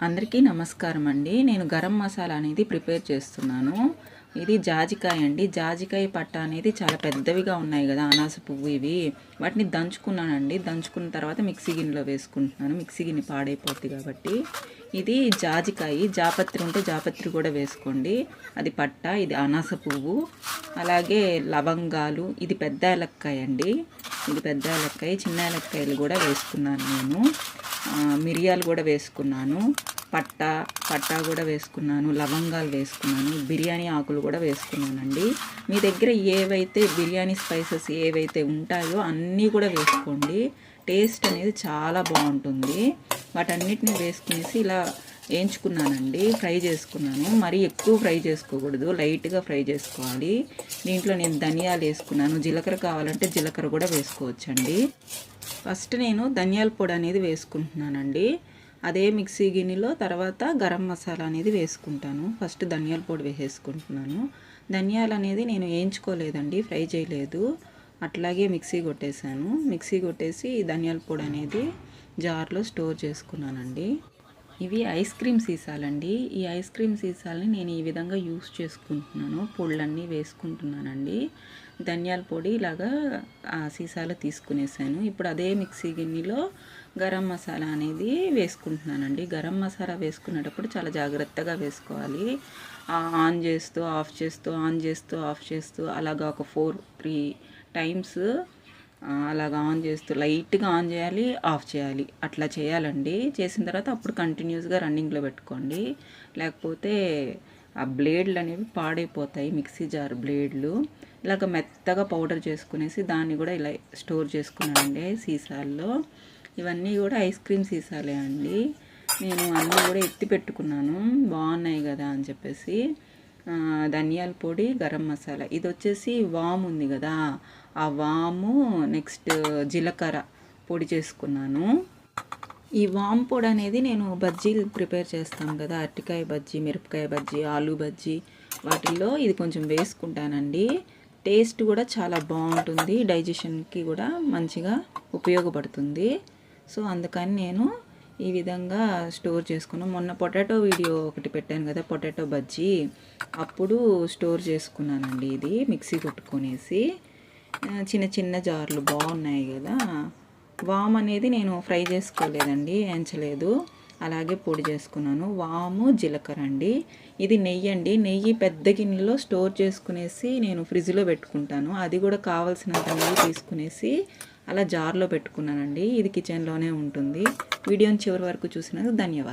అందరికీ నమస్కారం అండి. నేను గరం మసాలా అనేది ప్రిపేర్ చేస్తున్నాను. ఇది జాజికాయ అండి. జాజికాయ పట్ట అనేది చాలా పెద్దవిగా ఉన్నాయి కదా, అనాస పువ్వు ఇవి. వాటిని దంచుకున్నానండి. దంచుకున్న తర్వాత మిక్సీ గిన్నెలో వేసుకుంటున్నాను. మిక్సీ గిన్నె పాడైపోద్ది కాబట్టి. ఇది జాజికాయ. జాపత్రి ఉంటే జాపత్రి కూడా వేసుకోండి. అది పట్ట, ఇది అనాస పువ్వు, అలాగే లవంగాలు. ఇది పెద్ద ఏలక్కాయ అండి. ఇది పెద్ద ఏలక్కాయ. చిన్న ఏలక్కాయలు కూడా వేసుకున్నాను నేను. మిరియాలు కూడా వేసుకున్నాను. పట్టా కూడా వేసుకున్నాను. లవంగాలు వేసుకున్నాను. బిర్యానీ ఆకులు కూడా వేసుకున్నానండి. మీ దగ్గర ఏవైతే బిర్యానీ స్పైసెస్ ఏవైతే ఉంటాయో అన్నీ కూడా వేసుకోండి. టేస్ట్ అనేది చాలా బాగుంటుంది. వాటన్నిటిని వేసుకునేసి ఇలా వేయించుకున్నానండి. ఫ్రై చేసుకున్నాను. మరీ ఎక్కువ ఫ్రై చేసుకోకూడదు, లైట్గా ఫ్రై చేసుకోవాలి. దీంట్లో నేను ధనియాలు వేసుకున్నాను. జీలకర్ర కావాలంటే జీలకర్ర కూడా వేసుకోవచ్చండి. ఫస్ట్ నేను ధనియాల పొడి అనేది వేసుకుంటున్నానండి. అదే మిక్సీ గిన్నెలో తర్వాత గరం మసాలా అనేది వేసుకుంటాను. ఫస్ట్ ధనియాల పొడి వేసేసుకుంటున్నాను. ధనియాలు అనేది నేను వేయించుకోలేదండి, ఫ్రై చేయలేదు, అట్లాగే మిక్సీ కొట్టేశాను. మిక్సీ కొట్టేసి ధనియాల పొడి అనేది జార్లో స్టోర్ చేసుకున్నానండి. ఇవి ఐస్ క్రీమ్ సీసాలండి. ఈ ఐస్ క్రీమ్ సీసాలని నేను ఈ విధంగా యూస్ చేసుకుంటున్నాను. పొళ్ళన్నీ వేసుకుంటున్నానండి. ధనియాల పొడి ఇలాగా ఆ సీసాలో తీసుకునేసాను. ఇప్పుడు అదే మిక్సీ గిన్నెలో గరం మసాలా అనేది వేసుకుంటున్నానండి. గరం మసాలా వేసుకునేటప్పుడు చాలా జాగ్రత్తగా వేసుకోవాలి. ఆన్ చేస్తూ ఆఫ్ చేస్తూ, ఆన్ చేస్తూ ఆఫ్ చేస్తూ, అలాగా ఒక 3 టైమ్స్ అలాగా ఆన్ చేస్తూ లైట్గా ఆన్ చేయాలి, ఆఫ్ చేయాలి, అట్లా చేయాలండి. చేసిన తర్వాత అప్పుడు కంటిన్యూస్గా రన్నింగ్లో పెట్టుకోండి. లేకపోతే ఆ బ్లేడ్లు అనేవి పాడైపోతాయి, మిక్సీ జార్ బ్లేడ్లు. ఇలాగ మెత్తగా పౌడర్ చేసుకునేసి దాన్ని కూడా ఇలా స్టోర్ చేసుకున్నానండి సీసాల్లో. ఇవన్నీ కూడా ఐస్ క్రీమ్ సీసాలే అండి. నేను అన్నీ కూడా ఎత్తి పెట్టుకున్నాను, బాగున్నాయి కదా అని చెప్పేసి. ధనియాల పొడి, గరం మసాలా. ఇది వచ్చేసి వాము ఉంది కదా, ఆ వాము, నెక్స్ట్ జీలకర్ర పొడి చేసుకున్నాను. ఈ వాము పొడి అనేది నేను బజ్జీలు ప్రిపేర్ చేస్తాను కదా, అరటికాయ బజ్జీ, మిరపకాయ బజ్జీ, ఆలు బజ్జీ, వాటిల్లో ఇది కొంచెం వేసుకుంటానండి. టేస్ట్ కూడా చాలా బాగుంటుంది, డైజెషన్కి కూడా మంచిగా ఉపయోగపడుతుంది. సో అందుకని నేను ఈ విధంగా స్టోర్ చేసుకున్నాను. మొన్న పొటాటో వీడియో ఒకటి పెట్టాను కదా, పొటాటో బజ్జీ, అప్పుడు స్టోర్ చేసుకున్నానండి. ఇది మిక్సీ కొట్టుకొనేసి చిన్న చిన్న జార్లు బాగున్నాయి కదా. వాము అనేది నేను ఫ్రై చేసుకోలేదండి, ఎంచలేదు, అలాగే పొడి చేసుకున్నాను. వాము, జీలకర్ర అండి. ఇది నెయ్యి అండి. నెయ్యి పెద్ద గిన్నెలో స్టోర్ చేసుకునేసి నేను ఫ్రిడ్జ్లో పెట్టుకుంటాను. అది కూడా కావాల్సినంత నెయ్యి తీసుకునేసి అలా జార్లో పెట్టుకున్నానండి. ఇది కిచెన్లోనే ఉంటుంది. వీడియోని చివరి వరకు చూసినందుకు ధన్యవాదాలు.